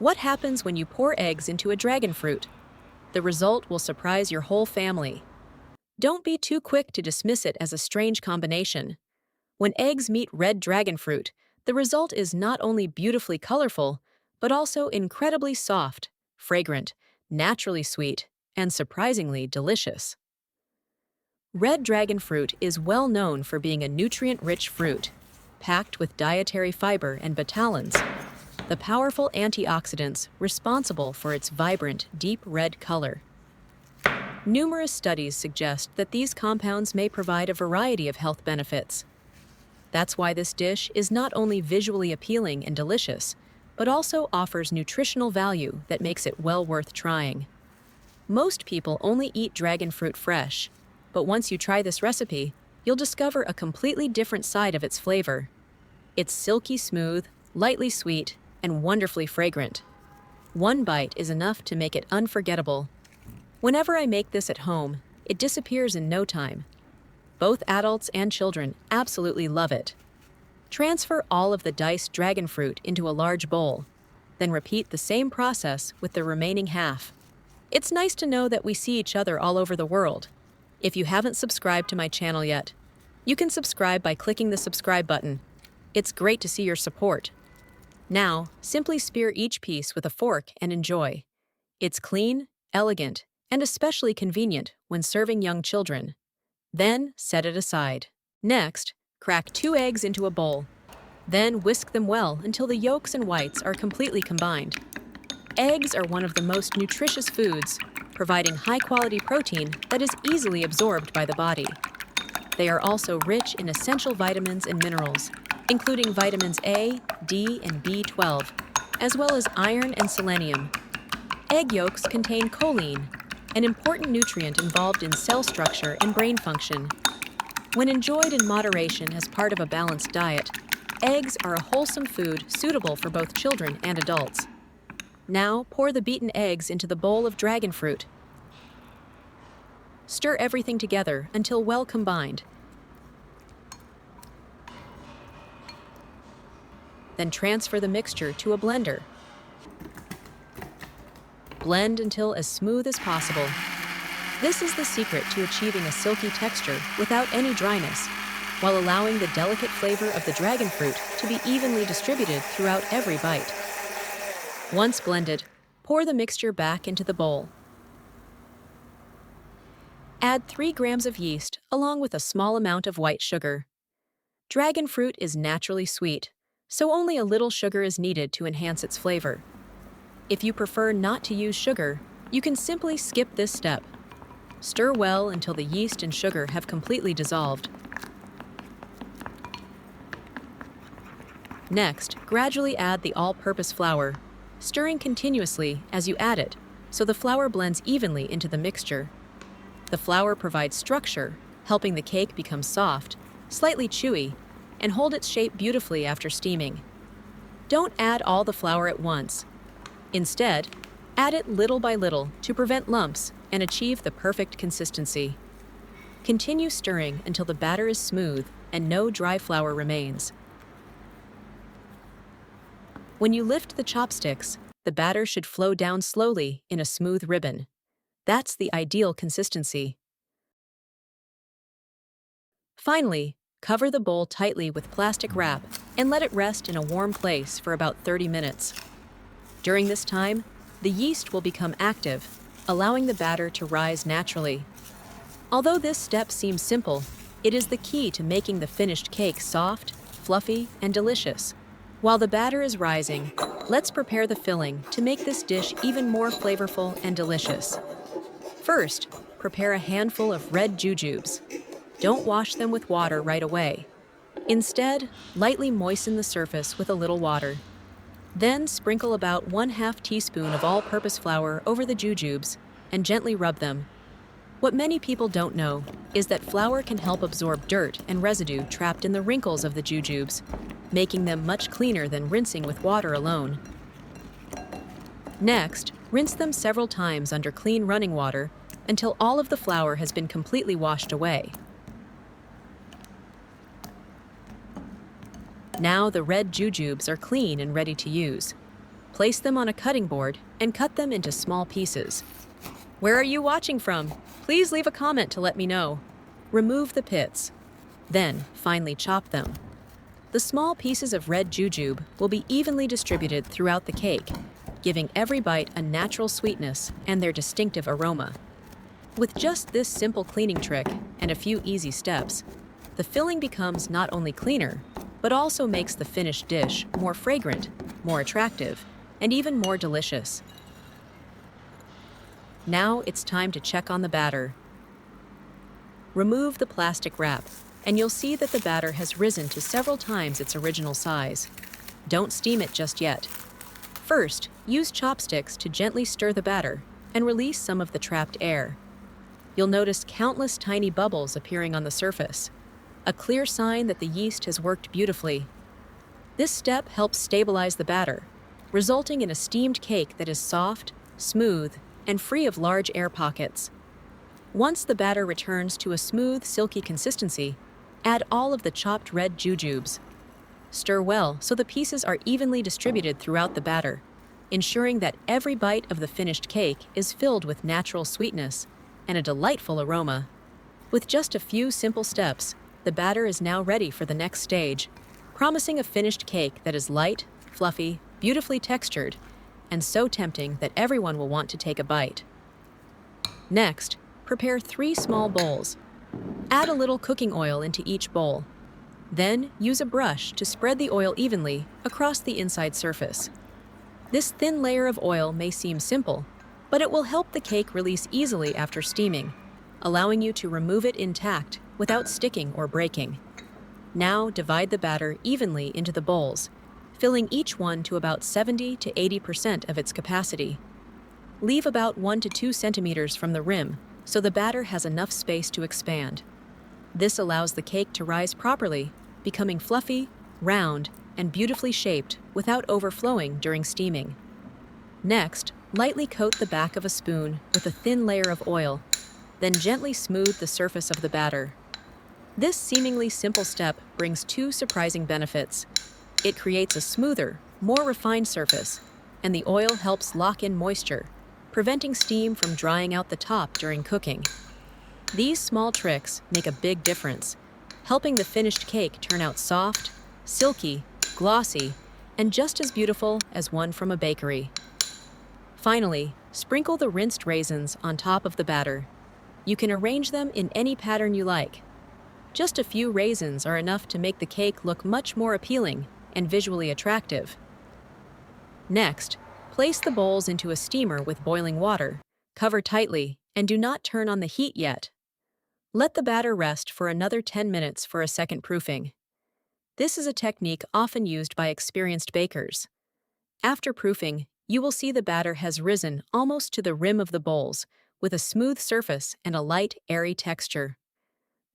What happens when you pour eggs into a dragon fruit? The result will surprise your whole family. Don't be too quick to dismiss it as a strange combination. When eggs meet red dragon fruit, the result is not only beautifully colorful, but also incredibly soft, fragrant, naturally sweet, and surprisingly delicious. Red dragon fruit is well known for being a nutrient-rich fruit, packed with dietary fiber and betalains, the powerful antioxidants responsible for its vibrant, deep red color. Numerous studies suggest that these compounds may provide a variety of health benefits. That's why this dish is not only visually appealing and delicious, but also offers nutritional value that makes it well worth trying. Most people only eat dragon fruit fresh, but once you try this recipe, you'll discover a completely different side of its flavor. It's silky smooth, lightly sweet, and wonderfully fragrant. One bite is enough to make it unforgettable. Whenever I make this at home, it disappears in no time. Both adults and children absolutely love it. Transfer all of the diced dragon fruit into a large bowl, then repeat the same process with the remaining half. It's nice to know that we see each other all over the world. If you haven't subscribed to my channel yet, you can subscribe by clicking the subscribe button. It's great to see your support. Now, simply spear each piece with a fork and enjoy. It's clean, elegant, and especially convenient when serving young children. Then, set it aside. Next, crack 2 eggs into a bowl. Then whisk them well until the yolks and whites are completely combined. Eggs are one of the most nutritious foods, providing high-quality protein that is easily absorbed by the body. They are also rich in essential vitamins and minerals, including vitamins A, D, and B12, as well as iron and selenium. Egg yolks contain choline, an important nutrient involved in cell structure and brain function. When enjoyed in moderation as part of a balanced diet, eggs are a wholesome food suitable for both children and adults. Now, pour the beaten eggs into the bowl of dragon fruit. Stir everything together until well combined. Then transfer the mixture to a blender. Blend until as smooth as possible. This is the secret to achieving a silky texture without any dryness, while allowing the delicate flavor of the dragon fruit to be evenly distributed throughout every bite. Once blended, pour the mixture back into the bowl. Add 3 grams of yeast along with a small amount of white sugar. Dragon fruit is naturally sweet, so only a little sugar is needed to enhance its flavor. If you prefer not to use sugar, you can simply skip this step. Stir well until the yeast and sugar have completely dissolved. Next, gradually add the all-purpose flour, stirring continuously as you add it, so the flour blends evenly into the mixture. The flour provides structure, helping the cake become soft, slightly chewy, and hold its shape beautifully after steaming. Don't add all the flour at once. Instead, add it little by little to prevent lumps and achieve the perfect consistency. Continue stirring until the batter is smooth and no dry flour remains. When you lift the chopsticks, the batter should flow down slowly in a smooth ribbon. That's the ideal consistency. Finally, cover the bowl tightly with plastic wrap and let it rest in a warm place for about 30 minutes. During this time, the yeast will become active, allowing the batter to rise naturally. Although this step seems simple, it is the key to making the finished cake soft, fluffy, and delicious. While the batter is rising, let's prepare the filling to make this dish even more flavorful and delicious. First, prepare a handful of red jujubes. Don't wash them with water right away. Instead, lightly moisten the surface with a little water. Then sprinkle about 1/2 teaspoon of all-purpose flour over the jujubes and gently rub them. What many people don't know is that flour can help absorb dirt and residue trapped in the wrinkles of the jujubes, making them much cleaner than rinsing with water alone. Next, rinse them several times under clean running water until all of the flour has been completely washed away. Now the red jujubes are clean and ready to use. Place them on a cutting board and cut them into small pieces. Where are you watching from? Please leave a comment to let me know. Remove the pits. Then, finely chop them. The small pieces of red jujube will be evenly distributed throughout the cake, giving every bite a natural sweetness and their distinctive aroma. With just this simple cleaning trick and a few easy steps, the filling becomes not only cleaner, but also makes the finished dish more fragrant, more attractive, and even more delicious. Now it's time to check on the batter. Remove the plastic wrap, and you'll see that the batter has risen to several times its original size. Don't steam it just yet. First, use chopsticks to gently stir the batter and release some of the trapped air. You'll notice countless tiny bubbles appearing on the surface, a clear sign that the yeast has worked beautifully. This step helps stabilize the batter, resulting in a steamed cake that is soft, smooth, and free of large air pockets. Once the batter returns to a smooth, silky consistency, add all of the chopped red jujubes. Stir well so the pieces are evenly distributed throughout the batter, ensuring that every bite of the finished cake is filled with natural sweetness and a delightful aroma. With just a few simple steps, the batter is now ready for the next stage, promising a finished cake that is light, fluffy, beautifully textured, and so tempting that everyone will want to take a bite. Next, prepare 3 small bowls. Add a little cooking oil into each bowl. Then, use a brush to spread the oil evenly across the inside surface. This thin layer of oil may seem simple, but it will help the cake release easily after steaming, allowing you to remove it intact without sticking or breaking. Now, divide the batter evenly into the bowls, filling each one to about 70 to 80% of its capacity. Leave about 1 to 2 centimeters from the rim so the batter has enough space to expand. This allows the cake to rise properly, becoming fluffy, round, and beautifully shaped without overflowing during steaming. Next, lightly coat the back of a spoon with a thin layer of oil, then gently smooth the surface of the batter. This seemingly simple step brings 2 surprising benefits. It creates a smoother, more refined surface, and the oil helps lock in moisture, preventing steam from drying out the top during cooking. These small tricks make a big difference, helping the finished cake turn out soft, silky, glossy, and just as beautiful as one from a bakery. Finally, sprinkle the rinsed raisins on top of the batter. You can arrange them in any pattern you like. Just a few raisins are enough to make the cake look much more appealing and visually attractive. Next, place the bowls into a steamer with boiling water, cover tightly, and do not turn on the heat yet. Let the batter rest for another 10 minutes for a second proofing. This is a technique often used by experienced bakers. After proofing, you will see the batter has risen almost to the rim of the bowls, with a smooth surface and a light, airy texture.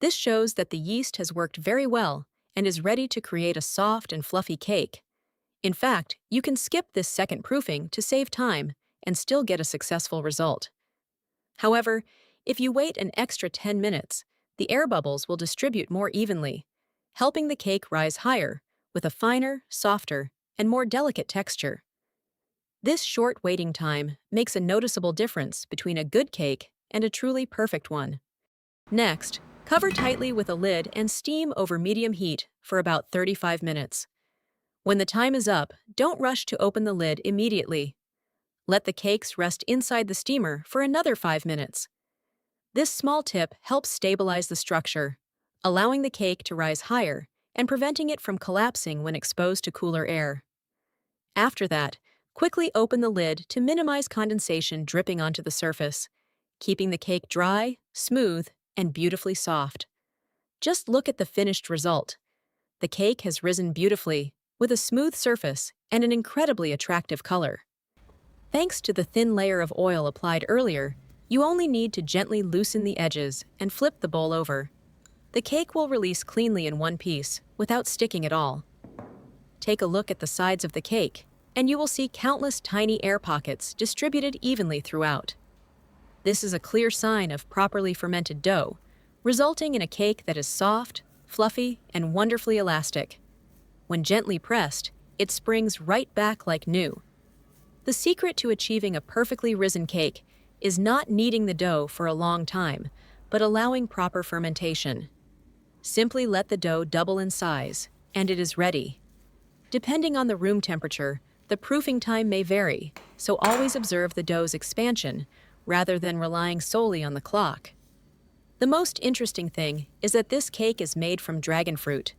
This shows that the yeast has worked very well and is ready to create a soft and fluffy cake. In fact, you can skip this second proofing to save time and still get a successful result. However, if you wait an extra 10 minutes, the air bubbles will distribute more evenly, helping the cake rise higher with a finer, softer, and more delicate texture. This short waiting time makes a noticeable difference between a good cake and a truly perfect one. Next, cover tightly with a lid and steam over medium heat for about 35 minutes. When the time is up, don't rush to open the lid immediately. Let the cakes rest inside the steamer for another 5 minutes. This small tip helps stabilize the structure, allowing the cake to rise higher and preventing it from collapsing when exposed to cooler air. After that, quickly open the lid to minimize condensation dripping onto the surface, keeping the cake dry, smooth, and beautifully soft. Just look at the finished result. The cake has risen beautifully, with a smooth surface and an incredibly attractive color. Thanks to the thin layer of oil applied earlier, you only need to gently loosen the edges and flip the bowl over. The cake will release cleanly in one piece, without sticking at all. Take a look at the sides of the cake, and you will see countless tiny air pockets distributed evenly throughout. This is a clear sign of properly fermented dough, resulting in a cake that is soft, fluffy, and wonderfully elastic. When gently pressed, it springs right back like new. The secret to achieving a perfectly risen cake is not kneading the dough for a long time, but allowing proper fermentation. Simply let the dough double in size, and it is ready. Depending on the room temperature, the proofing time may vary, so always observe the dough's expansion rather than relying solely on the clock. The most interesting thing is that this cake is made from dragon fruit.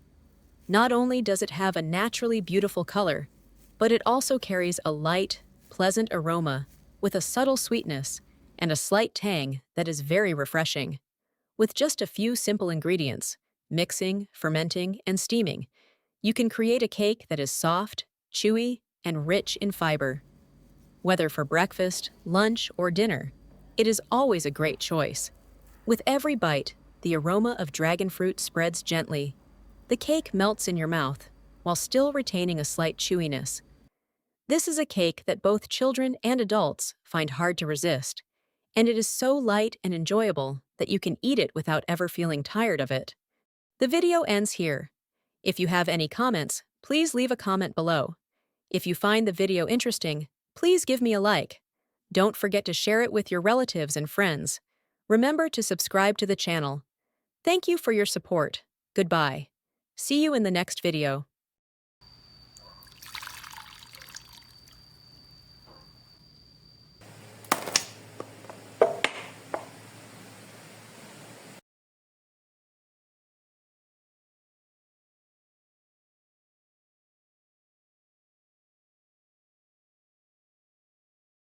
Not only does it have a naturally beautiful color, but it also carries a light, pleasant aroma with a subtle sweetness and a slight tang that is very refreshing. With just a few simple ingredients, mixing, fermenting, and steaming, you can create a cake that is soft, chewy, and rich in fiber. Whether for breakfast, lunch, or dinner, it is always a great choice. With every bite, the aroma of dragon fruit spreads gently. The cake melts in your mouth, while still retaining a slight chewiness. This is a cake that both children and adults find hard to resist, and it is so light and enjoyable that you can eat it without ever feeling tired of it. The video ends here. If you have any comments, please leave a comment below. If you find the video interesting, please give me a like. Don't forget to share it with your relatives and friends. Remember to subscribe to the channel. Thank you for your support. Goodbye. See you in the next video.